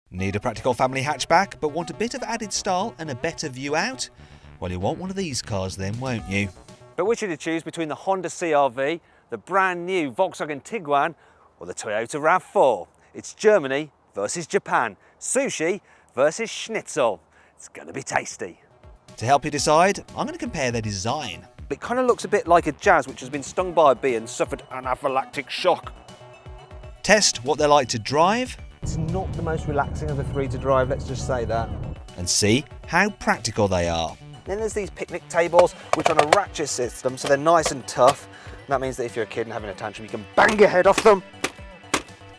Need a practical family hatchback but want a bit of added style and a better view out? Well, you'll want one of these cars then, won't you? But which should you choose between the Honda CR-V, the brand new Volkswagen Tiguan or the Toyota RAV4? It's Germany versus Japan, sushi versus schnitzel. It's going to be tasty. To help you decide, I'm going to compare their design. It kind of looks a bit like a Jazz which has been stung by a bee and suffered anaphylactic shock. Test what they're like to drive. It's not the most relaxing of the three to drive, let's just say that. And see how practical they are. Then there's these picnic tables which are on a ratchet system, so they're nice and tough. And that means that if you're a kid and having a tantrum, you can bang your head off them.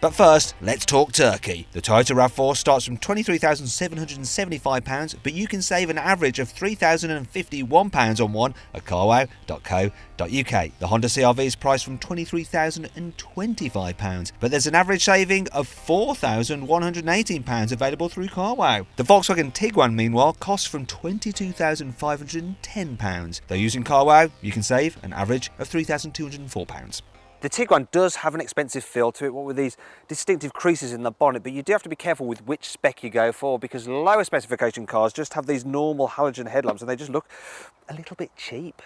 But first, let's talk Turkey. The Toyota RAV4 starts from £23,775, but you can save an average of £3,051 on one at carwow.co.uk. The Honda CR-V is priced from £23,025, but there's an average saving of £4,118 available through Carwow. The Volkswagen Tiguan, meanwhile, costs from £22,510. Though using Carwow, you can save an average of £3,204. The Tiguan does have an expensive feel to it, what with these distinctive creases in the bonnet, but you do have to be careful with which spec you go for, because lower specification cars just have these normal halogen headlamps and they just look a little bit cheap.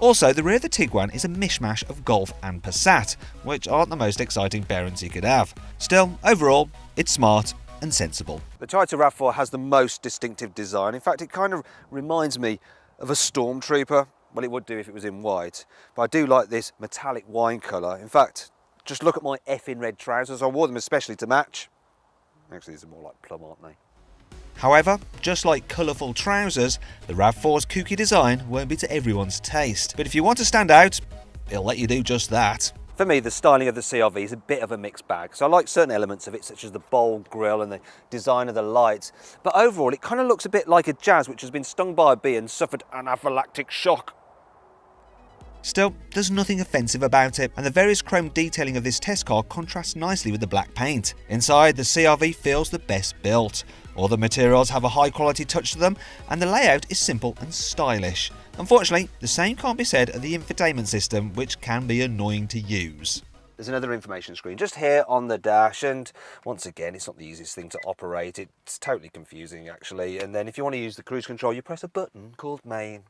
Also, the rear of the Tiguan is a mishmash of Golf and Passat, which aren't the most exciting parents you could have. Still, overall, it's smart and sensible. The Toyota RAV4 has the most distinctive design. In fact, it kind of reminds me of a stormtrooper. Well, it would do if it was in white, but I do like this metallic wine colour. In fact, just look at my effing red trousers. I wore them especially to match. Actually, these are more like plum, aren't they? However, just like colourful trousers, the RAV4's kooky design won't be to everyone's taste. But if you want to stand out, it'll let you do just that. For me, the styling of the CR-V is a bit of a mixed bag. So I like certain elements of it, such as the bold grille and the design of the lights. But overall, it kind of looks a bit like a Jazz which has been stung by a bee and suffered anaphylactic shock. Still, there's nothing offensive about it, and the various chrome detailing of this test car contrasts nicely with the black paint. Inside, the CR-V feels the best built. All the materials have a high quality touch to them, and the layout is simple and stylish. Unfortunately, the same can't be said of the infotainment system, which can be annoying to use. There's another information screen just here on the dash, and once again, it's not the easiest thing to operate. It's totally confusing, actually. And then if you want to use the cruise control, you press a button called main.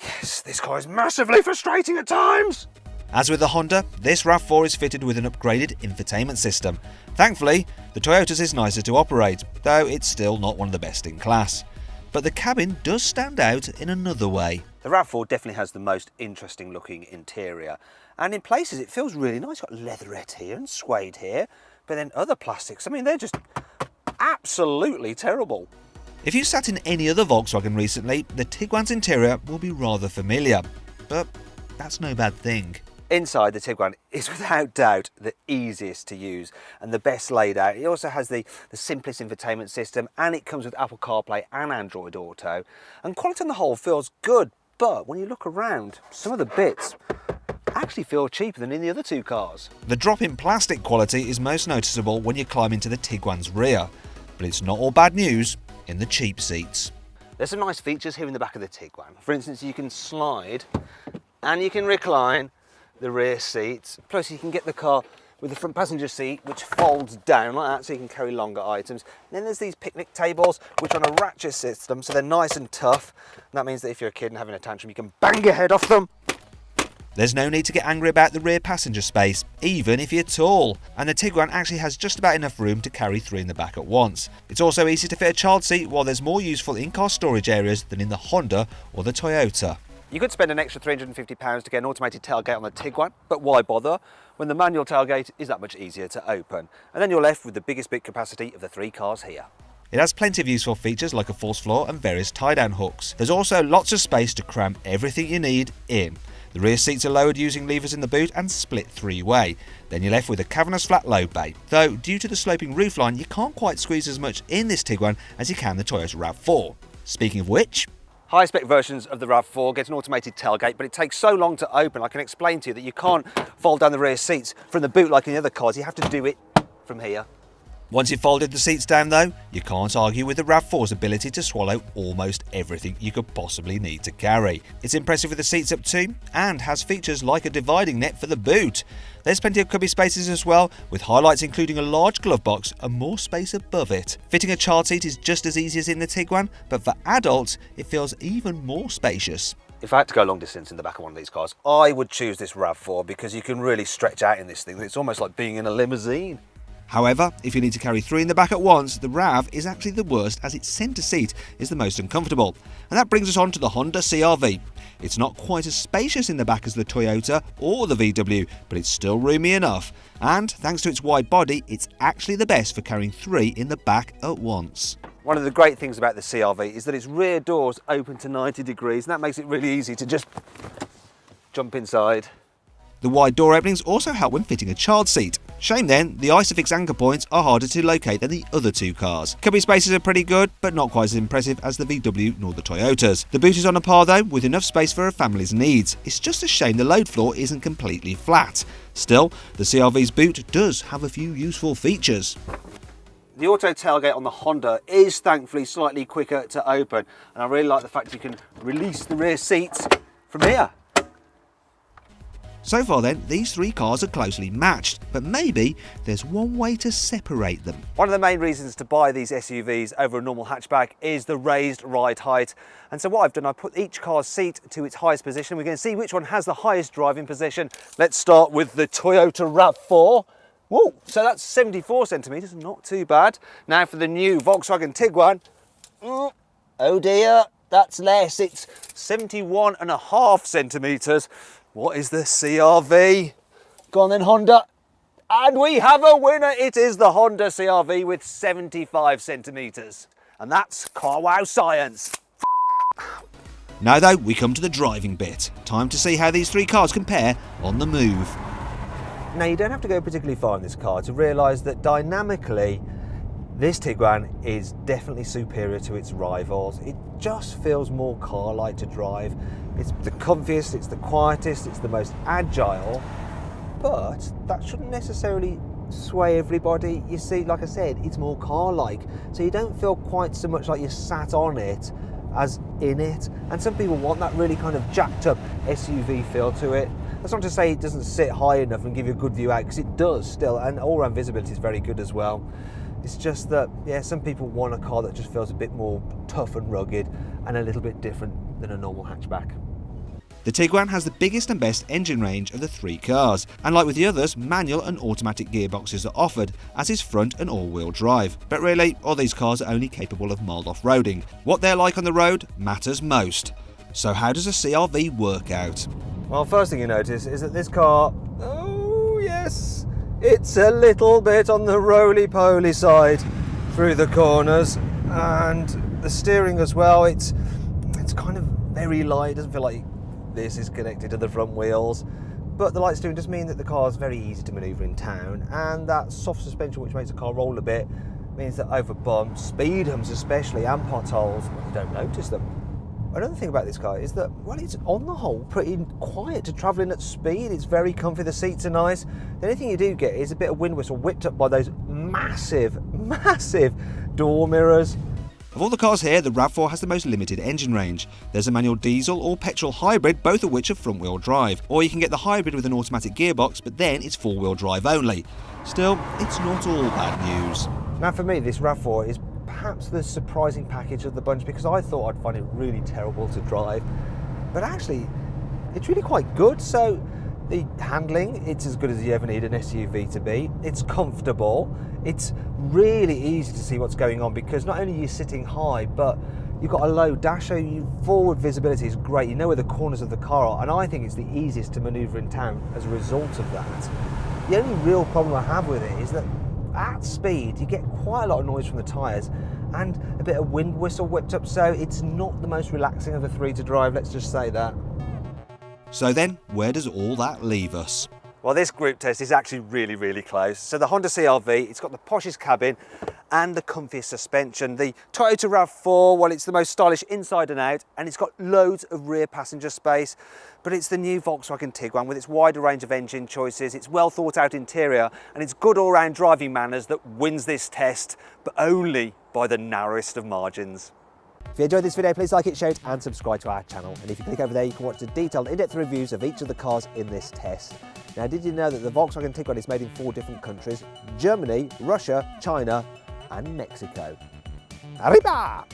Yes, this car is massively frustrating at times! As with the Honda, this RAV4 is fitted with an upgraded infotainment system. Thankfully, the Toyota's is nicer to operate, though it's still not one of the best in class. But the cabin does stand out in another way. The RAV4 definitely has the most interesting looking interior, and in places it feels really nice. It's got leatherette here and suede here, but then other plastics, I mean, they're just absolutely terrible. If you sat in any other Volkswagen recently, the Tiguan's interior will be rather familiar, but that's no bad thing. Inside, the Tiguan is without doubt the easiest to use and the best laid out. It also has the simplest infotainment system, and it comes with Apple CarPlay and Android Auto. And quality on the whole feels good, but when you look around, some of the bits actually feel cheaper than in the other two cars. The drop in plastic quality is most noticeable when you climb into the Tiguan's rear, but it's not all bad news in the cheap seats. There's some nice features here in the back of the Tiguan. For instance, you can slide and you can recline the rear seats. Plus you can get the car with the front passenger seat, which folds down like that, so you can carry longer items. And then there's these picnic tables, which are on a ratchet system, so they're nice and tough. And that means that if you're a kid and having a tantrum, you can bang your head off them. There's no need to get angry about the rear passenger space, even if you're tall. And the Tiguan actually has just about enough room to carry three in the back at once. It's also easy to fit a child seat, while there's more useful in-car storage areas than in the Honda or the Toyota. You could spend an extra £350 to get an automated tailgate on the Tiguan, but why bother when the manual tailgate is that much easier to open? And then you're left with the biggest bit capacity of the three cars here. It has plenty of useful features like a false floor and various tie-down hooks. There's also lots of space to cram everything you need in. The rear seats are lowered using levers in the boot and split three-way. Then you're left with a cavernous flat load bay. Though, due to the sloping roofline, you can't quite squeeze as much in this Tiguan as you can the Toyota RAV4. Speaking of which, high-spec versions of the RAV4 get an automated tailgate, but it takes so long to open. I can explain to you that you can't fold down the rear seats from the boot like in the other cars. You have to do it from here. Once you've folded the seats down though, you can't argue with the RAV4's ability to swallow almost everything you could possibly need to carry. It's impressive with the seats up too, and has features like a dividing net for the boot. There's plenty of cubby spaces as well, with highlights including a large glove box and more space above it. Fitting a child seat is just as easy as in the Tiguan, but for adults it feels even more spacious. If I had to go long distance in the back of one of these cars, I would choose this RAV4 because you can really stretch out in this thing. It's almost like being in a limousine. However, if you need to carry 3 in the back at once, the RAV is actually the worst, as its centre seat is the most uncomfortable. And that brings us on to the Honda CR-V. It's not quite as spacious in the back as the Toyota or the VW, but it's still roomy enough. And thanks to its wide body, it's actually the best for carrying 3 in the back at once. One of the great things about the CR-V is that its rear doors open to 90 degrees, and that makes it really easy to just jump inside. The wide door openings also help when fitting a child seat. Shame then, the Isofix anchor points are harder to locate than the other 2 cars. Cubby spaces are pretty good, but not quite as impressive as the VW nor the Toyotas. The boot is on a par though, with enough space for a family's needs. It's just a shame the load floor isn't completely flat. Still, the CR-V's boot does have a few useful features. The auto tailgate on the Honda is thankfully slightly quicker to open, and I really like the fact you can release the rear seats from here. So far then, these 3 cars are closely matched, but maybe there's one way to separate them. One of the main reasons to buy these SUVs over a normal hatchback is the raised ride height. And so what I've done, I've put each car's seat to its highest position. We're going to see which one has the highest driving position. Let's start with the Toyota RAV4. Whoa, so that's 74 centimetres, not too bad. Now for the new Volkswagen Tiguan. Oh dear, that's less. It's 71.5 centimetres. What is the CR-V? Go on then, Honda. And we have a winner. It is the Honda CR-V with 75 centimetres. And that's carwow science. Now though, we come to the driving bit. Time to see how these 3 cars compare on the move. Now you don't have to go particularly far in this car to realise that dynamically, this Tiguan is definitely superior to its rivals. It just feels more car-like to drive. It's the comfiest, it's the quietest, it's the most agile, but that shouldn't necessarily sway everybody. You see, like I said, it's more car-like, so you don't feel quite so much like you're sat on it as in it. And some people want that really kind of jacked up SUV feel to it. That's not to say it doesn't sit high enough and give you a good view out, because it does still, and all-round visibility is very good as well. It's just that, yeah, some people want a car that just feels a bit more tough and rugged and a little bit different than a normal hatchback. The Tiguan has the biggest and best engine range of the 3 cars, and like with the others, manual and automatic gearboxes are offered, as is front and all-wheel drive. But really, all these cars are only capable of mild off-roading. What they're like on the road matters most. So how does a CR-V work out? Well, first thing you notice is that this car, oh yes, it's a little bit on the roly-poly side through the corners, and the steering as well, it's kind of very light. It doesn't feel like this is connected to the front wheels, but the light steering does mean that the car is very easy to manoeuvre in town, and that soft suspension, which makes the car roll a bit, means that over bumps, speed humps especially, and potholes, you don't notice them. Another thing about this car is that, well, it's on the whole pretty quiet to travelling at speed. It's very comfy, the seats are nice. The only thing you do get is a bit of wind whistle whipped up by those massive door mirrors. Of all the cars here, the RAV4 has the most limited engine range. There's a manual diesel or petrol hybrid, both of which are front-wheel drive. Or you can get the hybrid with an automatic gearbox, but then it's four-wheel drive only. Still, it's not all bad news. Now for me, this RAV4 is perhaps the surprising package of the bunch, because I thought I'd find it really terrible to drive, but actually it's really quite good. So the handling, it's as good as you ever need an SUV to be. It's comfortable, it's really easy to see what's going on, because not only are you sitting high, but you've got a low dash, so your forward visibility is great. You know where the corners of the car are, and I think it's the easiest to manoeuvre in town as a result of that. The only real problem I have with it is that at speed you get quite a lot of noise from the tyres and a bit of wind whistle whipped up, so it's not the most relaxing of the three to drive, let's just say that. So then, where does all that leave us? Well, Well, this group test is actually really close. So the Honda CR-V, it's got the poshest cabin and the comfiest suspension. The Toyota RAV4, well, it's the most stylish inside and out, and it's got loads of rear passenger space. But it's the new Volkswagen Tiguan with its wider range of engine choices, its well thought out interior, and its good all-round driving manners that wins this test, but only by the narrowest of margins. If you enjoyed this video, please like it, share it and subscribe to our channel. And if you click over there, you can watch the detailed in-depth reviews of each of the cars in this test. Now, did you know that the Volkswagen Tiguan is made in 4 different countries? Germany, Russia, China and Mexico. Arriba!